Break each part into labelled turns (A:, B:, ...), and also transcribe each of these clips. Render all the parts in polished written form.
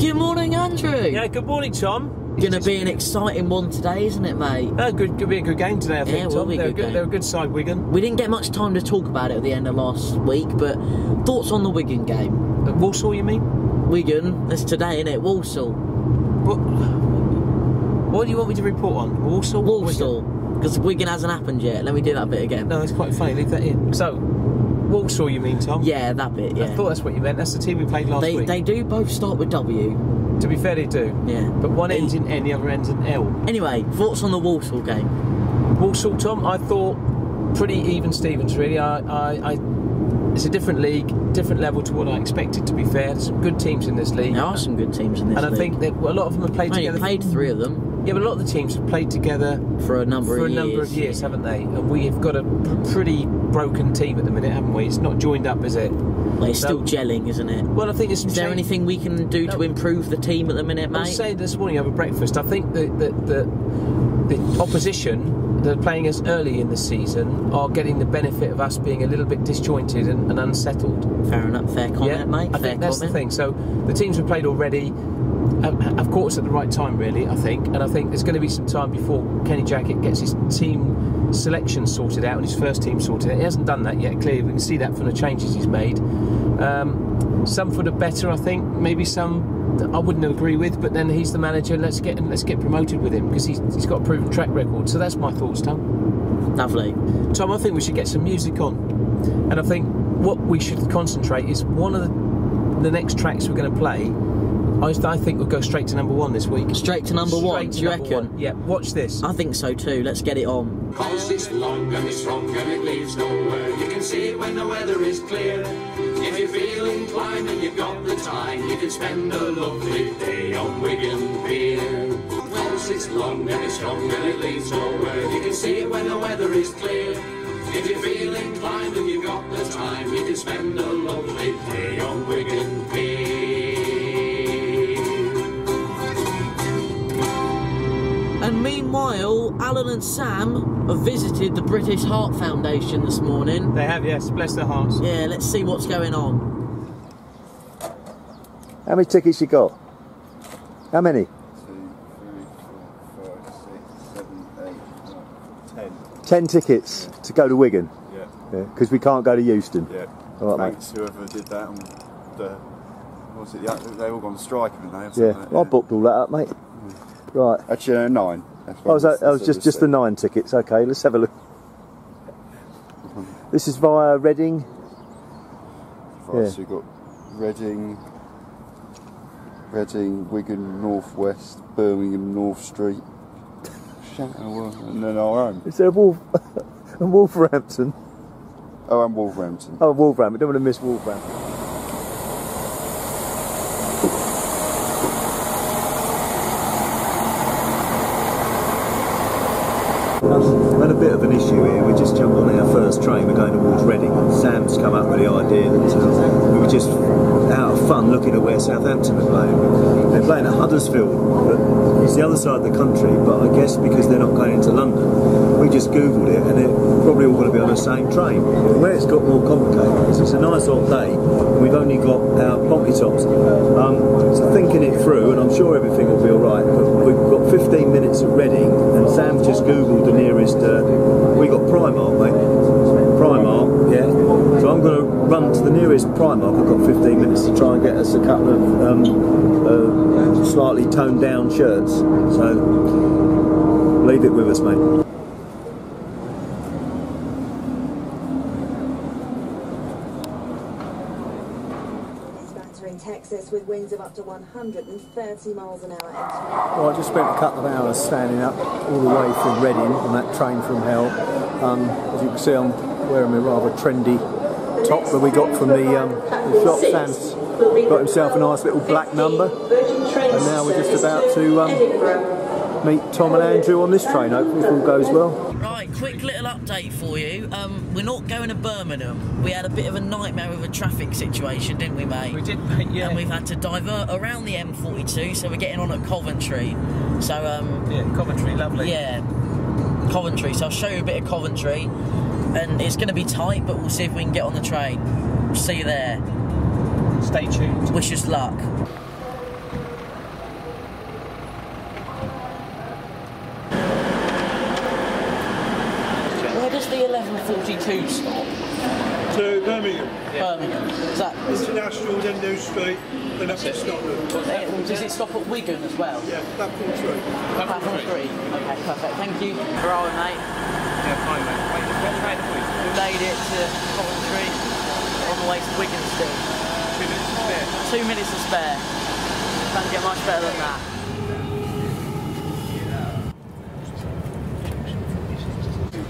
A: Good morning, Andrew.
B: Yeah, good morning, Tom.
A: Gonna be an exciting one today, isn't it, mate?
B: Could be a good game today, I think, Tom. They're a good side, Wigan.
A: We didn't get much time to talk about it at the end of last week, but thoughts on the Wigan game?
B: Walsall, you mean?
A: Wigan, that's today, isn't it? Walsall.
B: What do you want me to report on? Walsall?
A: Walsall. Because Wigan hasn't happened yet. Let me do that bit again.
B: No, it's quite funny. Leave that in. So, Walsall, you mean, Tom?
A: Yeah, that bit, yeah.
B: I thought that's what you meant. That's the team we played last week.
A: They do both start with W.
B: To be fair, they do.
A: Yeah.
B: But one ends in N, the other ends in L.
A: Anyway, thoughts on the Walsall game?
B: Walsall, Tom, I thought pretty even Stevens, really. It's a different league, different level to what I expected, to be fair. There's some good teams in this league.
A: There are some good teams in this league.
B: And I think that a lot of them have played together.
A: Played three of them.
B: Yeah, but a lot of the teams have played together
A: for a number of years,
B: haven't they? And we've got a pretty broken team at the minute, haven't we? It's not joined up, is it?
A: Well, it's still gelling, isn't it?
B: Well, I think it's.
A: Is there anything we can do to improve the team at the minute, mate?
B: I was saying this morning over breakfast, I think that the opposition that are playing us early in the season are getting the benefit of us being a little bit disjointed and unsettled.
A: Fair enough, fair comment, mate.
B: I think that's the thing. So the teams we've played already have caught us at the right time, really, I think. And I think there's going to be some time before Kenny Jackett gets his team selection sorted out and his first team sorted out. He hasn't done that yet, clearly. We can see that from the changes he's made. Some for the better, I think. Maybe some that I wouldn't agree with, but then he's the manager. Let's get promoted with him because he's got a proven track record. So that's my thoughts, Tom.
A: Lovely.
B: Tom, I think we should get some music on. And I think what we should concentrate is one of the next tracks we're going to play. I think we'll go straight to number one this week.
A: Straight to number one, do you reckon?
B: Yeah, watch this.
A: I think so too. Let's get it on.
C: Cause it's long and it's strong and it leaves nowhere. You can see it when the weather is clear. If you feel inclined and you've got the time, you can spend a lovely day on Wigan Pier. Cause it's long and it's strong and it leaves nowhere. You can see it when the weather is clear. If you feel inclined and you've got the time, you can spend a lovely day on Wigan Pier.
A: And meanwhile, Alan and Sam have visited the British Heart Foundation this morning.
B: They have, yes. Bless their hearts.
A: Yeah, let's see what's going on.
D: How many tickets you got? How many?
E: 2, 3, 4, 5, 6, 7, 8, 9, 10.
D: 10 tickets to go to Wigan?
E: Yeah.
D: Because we can't go to Euston?
E: Yeah.
D: All right,
E: thanks, whoever did that. And what was it? They all gone strike, haven't they?
D: Yeah, well, I booked all that up, mate. Right.
E: Actually, 9.
D: That was just the 9 tickets. Okay, let's have a look. This is via Reading.
E: Right, so we've got Reading, Wigan, North West, Birmingham, North Street, and then our own.
D: Is there and Wolverhampton?
E: Oh, and Wolverhampton.
D: Oh, Wolverhampton. Don't want to miss Wolverhampton. We've had a bit of an issue here. We just jumped on our first train. We're going towards Reading, and Sam's come up with the idea that we were just out of fun looking at where Southampton are playing. They're playing at Huddersfield, but it's the other side of the country. But I guess because they're not going into London, we just googled it, and they're probably all going to be on the same train. And where it's got more complicated is it's a nice hot day, and we've only got our poppy tops. So thinking it through, and I'm sure everything will be all right. But we've got 15 minutes at Reading, and Sam just googled the nearest. We got Primark, mate. Primark, yeah. So I'm going to run to the nearest Primark. I've got 15 minutes to try and get us a couple of slightly toned down shirts. So leave it with us, mate.
F: Texas with winds of up to 130 miles an hour.
D: Well, I just spent a couple of hours standing up all the way from Reading on that train from hell. As you can see, I'm wearing my rather trendy top that we got from the shop. Sam's got himself a nice little black number, and now we're just about to meet Tom and Andrew on this train, hopefully if all goes well.
A: Right, quick little update for you. We're not going to Birmingham. We had a bit of a nightmare with a traffic situation, didn't we, mate?
B: We did, mate, yeah.
A: And we've had to divert around the M42, so we're getting on at Coventry. So,
B: yeah, Coventry, lovely.
A: Yeah, Coventry. So I'll show you a bit of Coventry, and it's going to be tight, but we'll see if we can get on the train. See you there.
B: Stay tuned.
A: Wish us luck. 42 stop?
G: To Birmingham.
A: Birmingham. Is that
G: International, then New Street, then up to Scotland.
A: Does it stop at Wigan as well?
G: Yeah, platform 3.
A: Platform 3. Okay, perfect. Thank you. Where are we, mate?
B: Yeah, fine, mate.
A: We made it to Coventry. On the way to Wigan still.
B: 2 minutes to spare.
A: 2 minutes to spare. Can't get much better than that.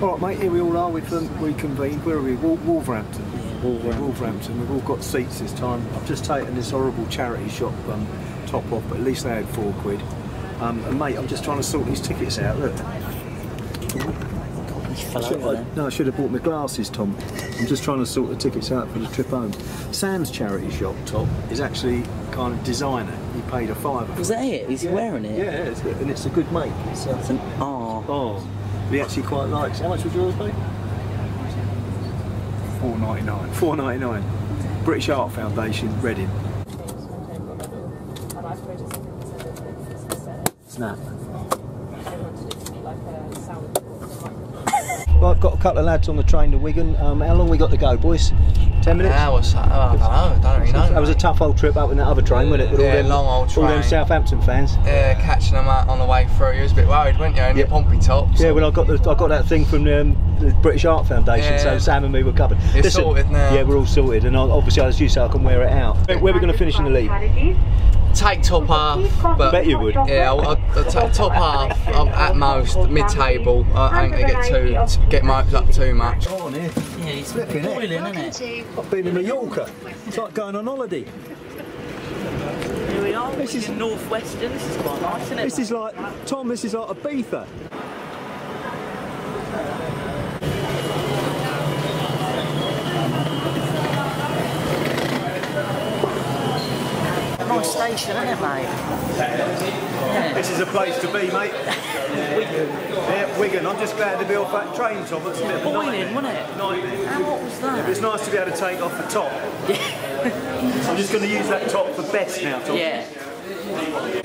D: All right, mate, here we all are. We've reconvened. Where are we? Wolverhampton. Wolverhampton. We've all got seats this time. I've just taken this horrible charity shop top off, but at least they had £4. And mate, I'm just trying to sort these tickets out. Look. I should have bought my glasses, Tom. I'm just trying to sort the tickets out for the trip home. Sam's charity shop top is actually kind of designer. He paid a £5.
A: Was that it? Is he wearing it?
D: Yeah, and it's a good make. It's
A: an R.
D: He actually quite likes. How much was yours, mate?
G: £4.99.
D: £4.99. British Art Foundation, Reading. Snap. Well, I've got a couple of lads on the train to Wigan. How long we got to go, boys? 10 minutes?
H: An hour, I don't really know.
D: That was a tough old trip up in that other train, wasn't it? With
H: yeah, long old train.
D: All them Southampton fans.
H: Yeah, catching them out on the way through. You was a bit worried, weren't you? In the Pompey tops.
D: Yeah, well, I got that thing from the British Art Foundation, so Sam and me were covered.
H: It's sorted now.
D: Yeah, we're all sorted, and obviously, as you say, I can wear it out. Where are we going to finish in the league?
H: Take top half, but
D: bet you would.
H: Yeah, I'll take top half at most, mid-table. I ain't gonna get my hopes up too much.
D: Oh, on here.
A: Yeah, it's boiling, isn't it?
D: I've been in Mallorca. It's like going on holiday.
A: Here we are. This is Northwestern. This is quite nice, isn't it?
D: This is like, Tom, this is like Ibiza.
A: Nice station, isn't it, mate? Yeah.
D: This is a place to be, mate. Wigan. Yeah, Wigan. I'm just glad to be off that train, Tom. It's a bit of a
A: boiling, wasn't it?
D: Nightmare.
A: How hot was that?
D: Yeah, but it's nice to be able to take off the top. Yeah. I'm just going to use that top for best now, Tom.
A: Yeah.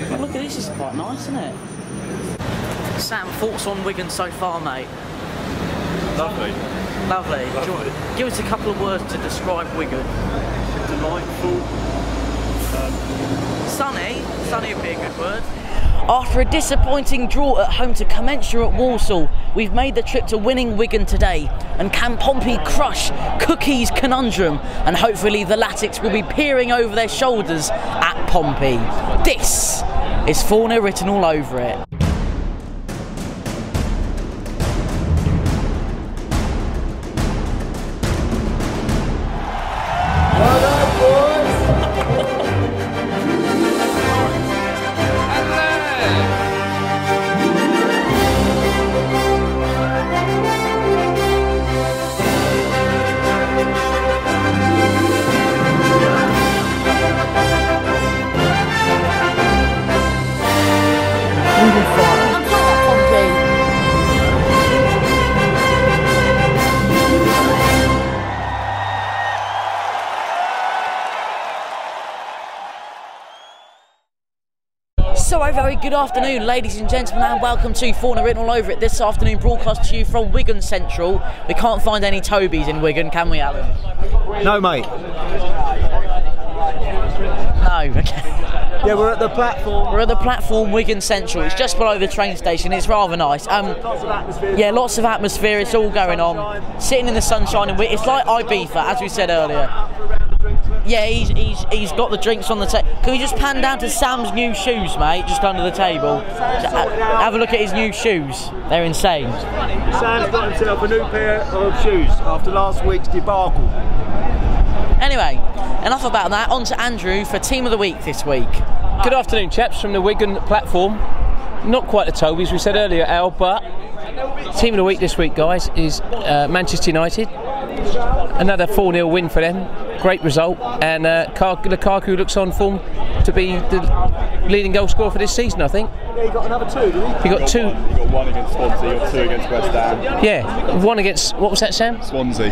A: Well, look at this. It's quite nice, isn't it? Sam, thoughts on Wigan so far, mate?
G: Lovely.
A: Lovely. Give us a couple of words to describe Wigan.
G: Delightful.
A: Sunny would be a good word. After a disappointing draw at home to commensurate Walsall, we've made the trip to winning Wigan today. And can Pompey crush Cookie's conundrum? And hopefully the Latics will be peering over their shoulders at Pompey. This is Fournilwrittenalloverit written all over it. So a very good afternoon, ladies and gentlemen, and welcome to Fournilwrittenalloverit written all over it. This afternoon, broadcast to you from Wigan Central. We can't find any Tobys in Wigan, can we, Alan?
D: No, mate.
A: No. Okay.
D: Yeah, we're at the platform.
A: We're at the platform, Wigan Central. It's just below the train station. It's rather nice.
D: Lots of atmosphere.
A: Yeah, lots of atmosphere. It's all going on. Sitting in the sunshine, and it's like Ibiza, as we said earlier. Yeah, he's got the drinks on the table. Can we just pan down to Sam's new shoes, mate, just under the table? Have a look at his new shoes. They're insane.
D: Sam's got himself a new pair of shoes after last week's debacle.
A: Anyway, enough about that. On to Andrew for Team of the Week this week.
B: Good afternoon, chaps, from the Wigan platform. Not quite the Tobys, we said earlier, Al, but Team of the Week this week, guys, is Manchester United. Another 4-0 win for them. Great result, and Lukaku looks on form to be the leading goal scorer for this season, I think.
D: Yeah, he got another two, didn't he?
B: He got two.
G: You got one against Swansea, you got two against West Ham.
B: Yeah, one against, what was that, Sam?
G: Swansea.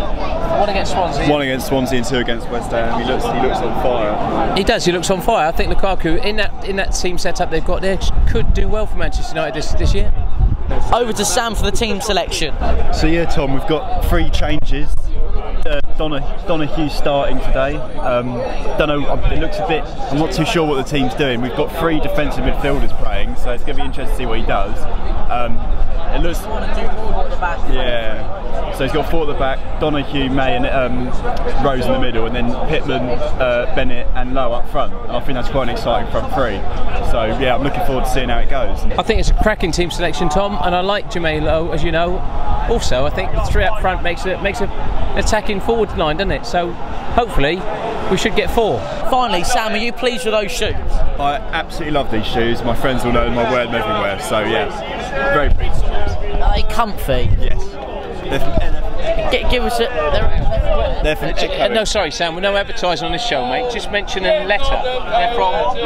B: One against Swansea.
G: One against Swansea and two against West Ham. He looks on fire.
B: He does. He looks on fire. I think Lukaku in that team setup they've got there could do well for Manchester United this year.
A: Over to Sam for the team selection.
G: So yeah, Tom, we've got 3 changes. Donahue starting today. Don't know. It looks a bit. I'm not too sure what the team's doing. We've got 3 defensive midfielders playing, so it's going to be interesting to see what he does. It looks. Yeah. So he's got 4 at the back, Donahue, May and Rose in the middle, and then Pittman, Bennett and Lowe up front. And I think that's quite an exciting front 3. So yeah, I'm looking forward to seeing how it goes.
B: I think it's a cracking team selection, Tom, and I like Jermaine Lowe, as you know. Also, I think the 3 up front makes an attacking forward line, doesn't it? So hopefully we should get 4.
A: Finally, Sam, are you pleased with those shoes?
G: I absolutely love these shoes. My friends will know them. I wear them everywhere. So yeah, very pleased.
A: Are they comfy?
G: Yes.
A: Give us a...
B: No, sorry, Sam, we're no advertising on this show, mate. Just mention a letter. They're from...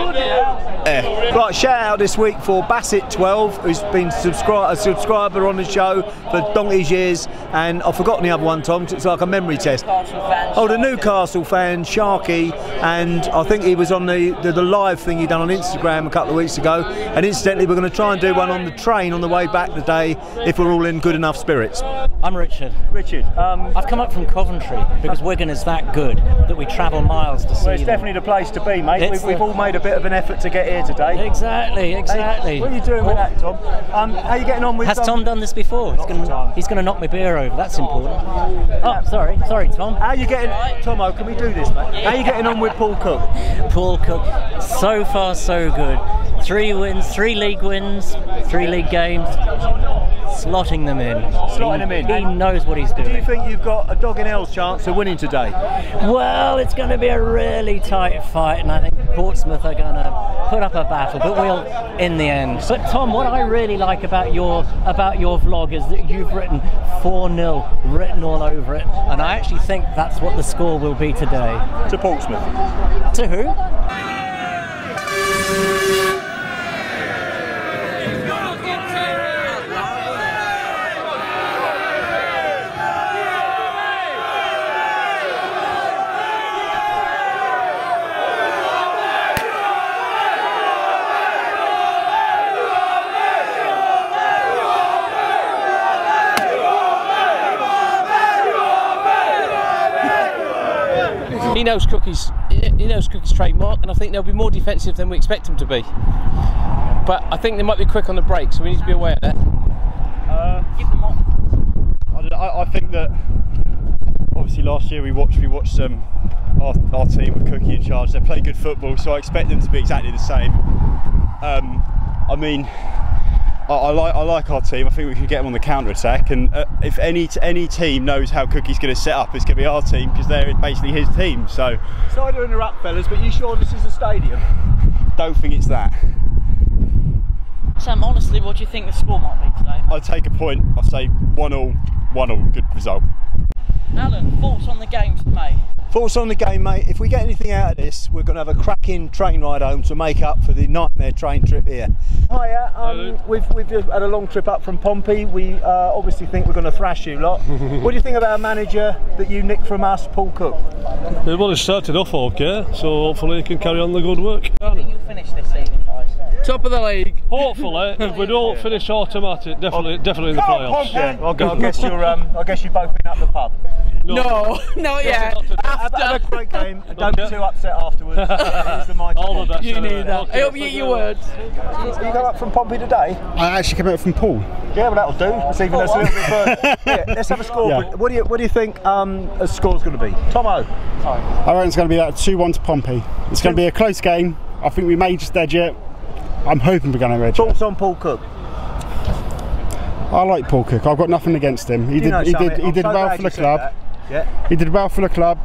D: Right, shout out this week for Bassett12, who's been a subscriber on the show for donkey's years, and I've forgotten the other one, Tom, it's like a memory test. Oh, the Newcastle fan, Sharky, and I think he was on the live thing he done on Instagram a couple of weeks ago, and incidentally we're going to try and do one on the train on the way back today, if we're all in good enough spirits.
I: I'm Richard.
D: Richard,
I: I've come up from Coventry because Wigan is that good that we travel miles to see
D: well, it's definitely the place to be, mate. We've all made a bit of an effort to get here today.
I: Exactly.
D: Hey, what are you doing with that, Tom? How are you getting on with...
I: Has Tom done this before? He's going to knock my beer over. That's important. Oh, sorry, Tom.
D: How are you getting... Tomo, can we do this, mate? How are you getting on with Paul Cook?
I: Paul Cook, so far so good. 3 wins, 3 league wins, 3 league games. Slotting them in. He knows what he's doing.
D: Do you think you've got a dog in hell's chance of winning today?
I: Well, it's going to be a really tight fight, and I think Portsmouth are going to put up a battle, but we'll in the end. But Tom, what I really like about your vlog is that you've written 4-0 written all over it, and I actually think that's what the score will be today.
D: To Portsmouth.
I: To who?
B: He knows Cookie's trademark, and I think they'll be more defensive than we expect them to be. But I think they might be quick on the break, so we need to be aware of that.
A: Give them on.
G: I think that obviously last year we watched our team with Cookie in charge. They play good football, so I expect them to be exactly the same. I mean, I like our team. I think we can get them on the counter attack, and if any team knows how Cookie's going to set up, it's going to be our team because they're basically his team. So
D: sorry to interrupt, fellas, but you sure this is a stadium?
G: Don't think it's that.
A: Sam, honestly, what do you think the score might be today?
G: I'll take a point. I'll say 1-1, good result.
A: Alan, thoughts on the games, mate?
D: Thoughts on the game, mate? If we get anything out of this, we're going to have a cracking train ride home to make up for the nightmare train trip here. Hiya, we've just had a long trip up from Pompey. We obviously think we're going to thrash you lot. What do you think of our manager that you nicked from us, Paul Cook?
J: Well, he started off okay, so hopefully he can carry on the good work.
A: Do you think you'll finish this season, guys?
B: Top of the league.
J: Hopefully, if we don't finish automatic, definitely in the playoffs.
D: Yeah, I guess you've both been up the pub.
B: No, not yet.
D: Have a great game. Don't be too upset afterwards.
J: All the best.
B: You need that. I hope you get your words.
D: You go up from Pompey today?
E: I actually came out from Poole.
D: Yeah, well that'll do. That's even a little bit further. Yeah, let's have a score.
E: Yeah.
D: What do you think a score's going to be? Tomo?
E: I reckon it's going to be like 2-1 to Pompey. It's going to be a close game. I think we may just edge it. I'm hoping we're going to edge it.
D: Thoughts on Paul Cook?
E: I like Paul Cook. I've got nothing against him. He did well for the club.
D: Yeah.
E: He did well for the club.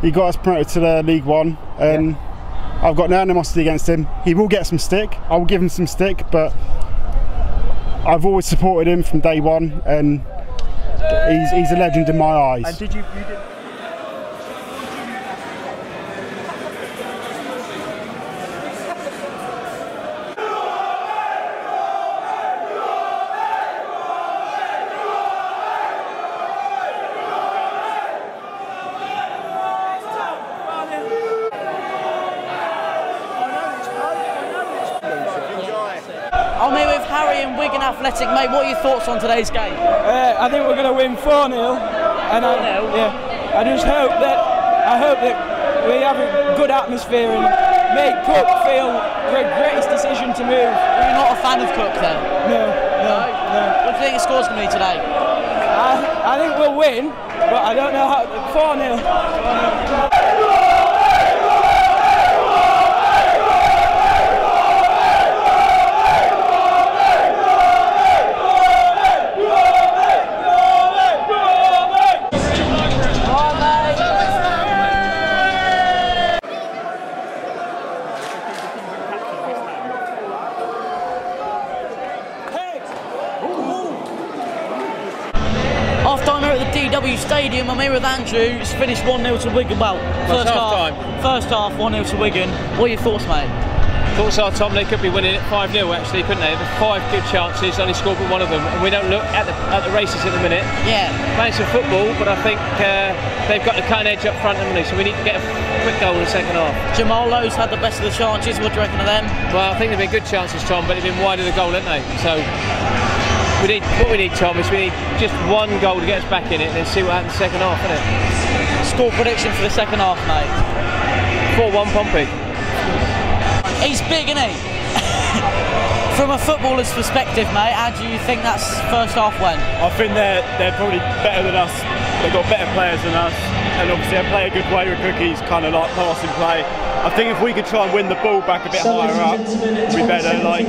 E: He got us promoted to the League One, and I've got no animosity against him. He will get some stick. I will give him some stick, but I've always supported him from day one, and he's a legend in my eyes.
D: And did you
A: I'm here with Harry and Wigan Athletic, mate. What are your thoughts on today's game?
K: I think we're going to win 4-0, and I just hope that we have a good atmosphere and make Cook feel regret his decision to move.
A: You're not a fan of Cook then?
K: No.
A: What do you think the score's going to be today?
K: I think we'll win, but I don't know how. 4-0.
A: DW Stadium, I'm here with Andrew. It's finished 1-0 to Wigan. Well, first half 1-0 to Wigan. What are your thoughts, mate?
B: Thoughts are, Tom, they could be winning it 5-0 actually, couldn't they? There's 5 good chances, only scored but one of them, and we don't look at the races at the minute.
A: Yeah.
B: Playing some football, but I think they've got the cutting edge up front, haven't they? So we need to get a quick goal in the second half.
A: Jamal Lowe's had the best of the chances. What do you reckon of them?
B: Well, I think they've been good chances, Tom, but they've been wide of the goal, haven't they? So what we need, Tom, is we need just one goal to get us back in it, and then see what happens in the second half, isn't it?
A: Score prediction for the second half, mate.
B: 4-1 Pompey.
A: He's big, isn't he? From a footballer's perspective, mate, how do you think that's first half went?
G: I think they're probably better than us. They've got better players than us, and obviously they play a good way with Cookies, kind of like passing play. I think if we could try and win the ball back a bit higher up, we better. Like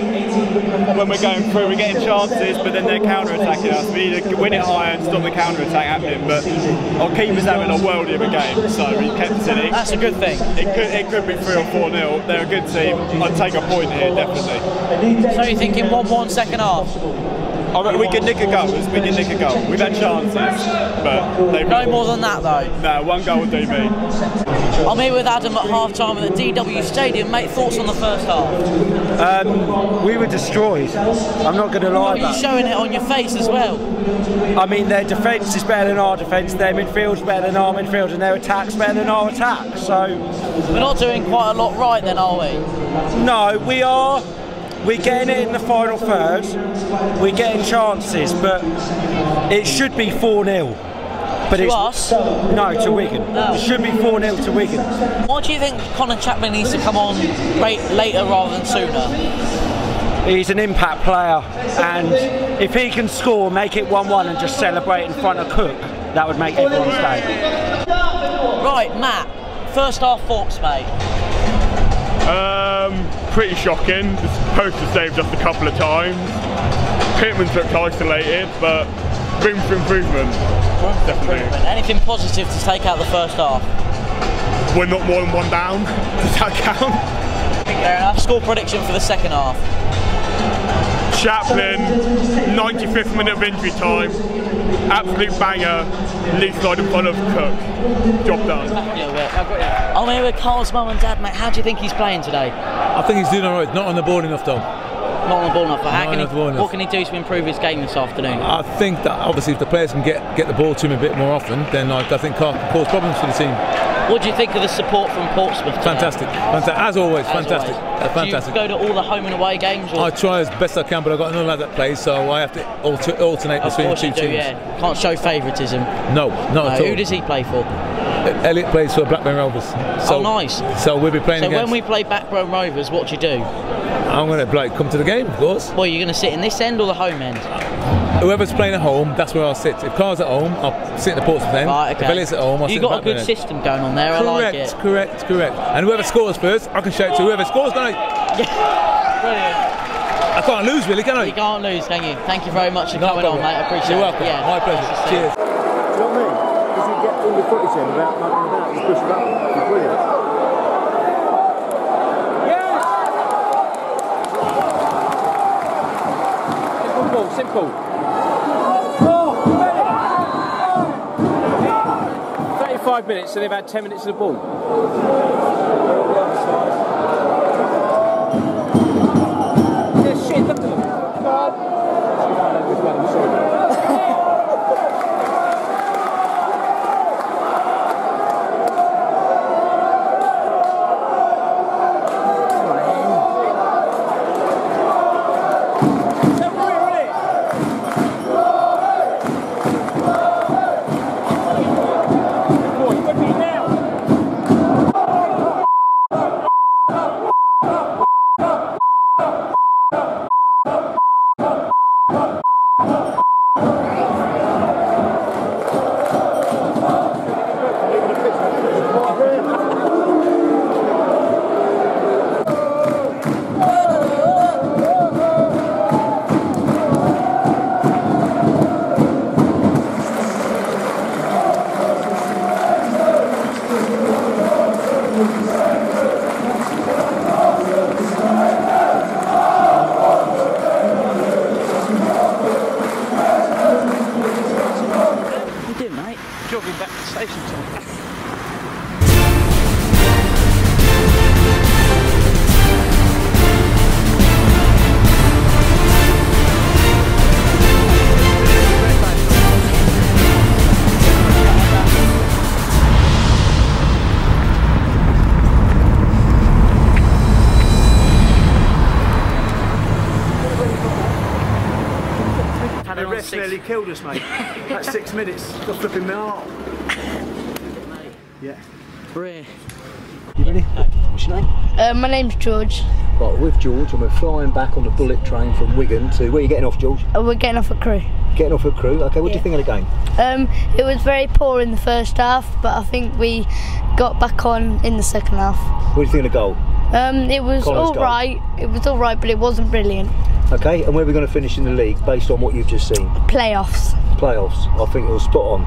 G: when we're going through, we're getting chances, but then they're counter-attacking us. We need to win it higher and stop the counter-attack happening. But our keeper's having a worldie of a game, so he kept us in it.
A: That's a good thing.
G: It could be 3 or 4-0. They're a good team. I'd take a point here, definitely.
A: So you're thinking 1-1 second half?
G: We can nick a goal. We can nick a goal. We've had chances, but they've
A: no more than that, though.
G: No, 1 goal will do me.
A: I'm here with Adam at half-time at the DW Stadium. Mate, thoughts on the first half?
L: We were destroyed. I'm not going to lie.
A: You're showing it on your face as well.
L: I mean, their defence is better than our defence, their midfield's better than our midfield, and their attack's better than our attack. So
A: we're not doing quite a lot right then, are we?
L: No, we are. We're getting it in the final third. We're getting chances, but it should be 4-0. But
A: to us?
L: No, to Wigan.
A: No.
L: It should be 4-0 to Wigan.
A: Why do you think Connor Chapman needs to come on later rather than sooner?
L: He's an impact player, and if he can score, make it 1-1 and just celebrate in front of Cook, that would make everyone's day.
A: Right, Matt, first half thoughts, mate?
M: Pretty shocking. The poster saved us a couple of times. Pittman's looked isolated, but room for improvement. Definitely.
A: Anything positive to take out the first half?
M: We're not more than 1 down. Does that count?
A: Fair enough. Score prediction for the second half?
M: Chaplin, 95th minute of injury time. Absolute banger. Least side in front of Cook. Job done.
A: I'm here with Carl's mum and dad, mate. How do you think he's playing today?
N: I think he's doing alright. Not on the ball enough, though.
A: Not on the ball enough. What can he do to improve his game this afternoon?
N: I think that obviously if the players can get the ball to him a bit more often, then I think Carl can cause problems for the team.
A: What do you think of the support from Portsmouth today?
N: Fantastic. As always, fantastic. Fantastic.
A: Do you go to all the home and away games? Or?
N: I try as best I can, but I've got another lad that plays, so I have to alternate between 2 teams.
A: Yeah. Can't show favouritism.
N: No, not at all.
A: Who does he play for?
N: Elliot plays for Blackburn Rovers. So,
A: oh, nice.
N: So we'll be playing against...
A: when we play Blackburn Rovers, what do you do?
N: I'm going to come to the game, of course.
A: Well, you're going to sit in this end or the home end?
N: Whoever's playing at home, that's where I'll sit. If Carl's at home, I'll sit in the Portsmouth end.
A: Right, okay.
N: If Elliot's at home, I'll sit in the
A: You've got a good system going on there,
N: correct,
A: I like it.
N: Correct. And whoever scores first, I can shout to whoever scores, can I?
A: Yeah, brilliant.
N: I can't lose, really, can I?
A: You can't lose, can you? Thank you very much for coming on, mate. I appreciate it.
N: You're welcome.
A: Yeah.
N: My pleasure. Cheers.
D: Do you know what I mean? Because you get all the footage in without mucking about, just push it up. It's brilliant.
B: Simple. 35 minutes, so they've had 10 minutes of the ball. Yeah, shit, look at them.
D: nearly killed us, mate. That's 6 minutes. Got flipping my heart. Yeah.
A: Brilliant.
D: You ready? What's your name?
O: My name's George.
D: Right, we're with George and we're flying back on the bullet train from Wigan to... Where are you getting off, George?
O: We're getting off at Crewe.
D: Getting off at Crewe. Okay, what do you think of the game?
O: It was very poor in the first half, but I think we got back on in the second half.
D: What do you think of the goal?
O: It was alright. It was alright, but it wasn't brilliant.
D: Okay, and where are we going to finish in the league based on what you've just seen?
O: Playoffs.
D: Playoffs. I think it was spot on.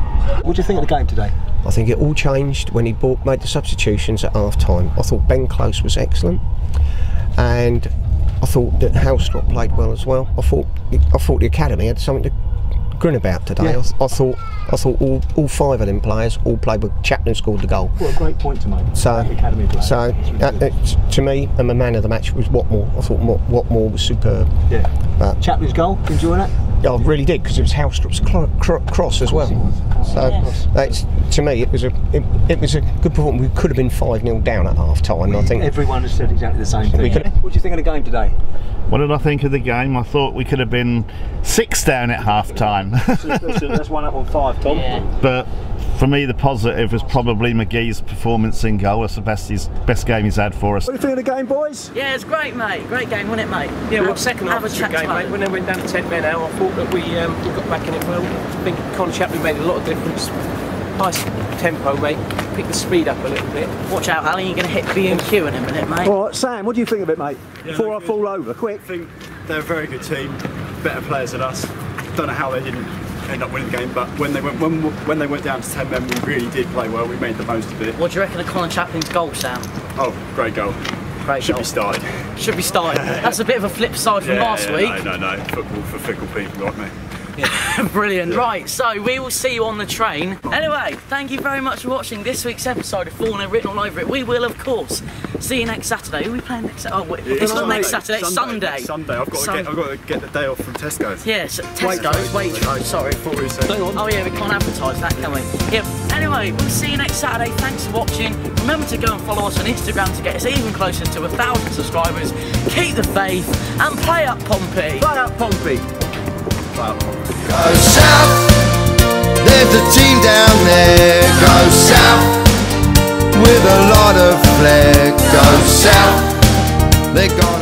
D: What do you think of the game today?
P: I think it all changed when he made the substitutions at half time. I thought Ben Close was excellent, and I thought that Halstrop played well as well. I thought the academy had something to grin about today. Yeah. I thought all 5 of them players all played well. Chaplin scored the goal.
D: What a great point to make.
P: So to me, and the man of the match was Watmore. I thought Watmore was superb.
D: Yeah. But Chaplin's goal, enjoy that?
P: I really did, because it was Halstrop's cross as well. So to me, it was a good performance. We could have been 5-0 down at half time. I think
D: everyone has said exactly the same thing. What do you think of the game today?
Q: What did I think of the game? I thought we could have been 6 down at half time.
D: So that's 1 up on 5, Tom.
A: Yeah.
Q: But for me, the positive was probably McGee's performance in goal. It's the best game he's had for us.
D: What do you think of the game, boys?
A: Yeah, it's great, mate. Great game, wasn't it, mate?
B: Yeah, well, second half was a good game, mate. When they went down to 10 men out, I thought that we got back in it well. I think Con Chaplin made a lot of difference. Nice tempo, mate. Pick the speed up a little bit.
A: Watch out, Alan, you're going to hit B&Q in a minute, mate.
D: All right, Sam, what do you think of it, mate?
E: Yeah,
D: Before I fall over, quick.
E: I think they're a very good team, better players than us. Don't know how they didn't end up winning the game, but when they went down to 10 men, we really did play well. We made the most of it.
A: What do you reckon of Colin Chaplin's goal, Sam?
E: Oh, great goal. Should be started.
A: Should be started. That's a bit of a flip side from last week.
E: No. Football for fickle people like me.
A: Brilliant. Right, so we will see you on the train. Anyway, thank you very much for watching this week's episode of Fournilwritten all over it. We will, of course, see you next Saturday. Who are we playing next Saturday? Oh, it's not next Saturday, it's Sunday.
E: Sunday. I've got to get the day off from Tesco's.
A: Yes, Tesco's, Waitrose, sorry. Oh yeah, we can't advertise that, can we? Yep. Anyway, we'll see you next Saturday. Thanks for watching. Remember to go and follow us on Instagram to get us even closer to 1,000 subscribers. Keep the faith and play up, Pompey.
D: Play up, Pompey.
R: Go south, there's a team down there. Go south, with a lot of flair. Go south, they got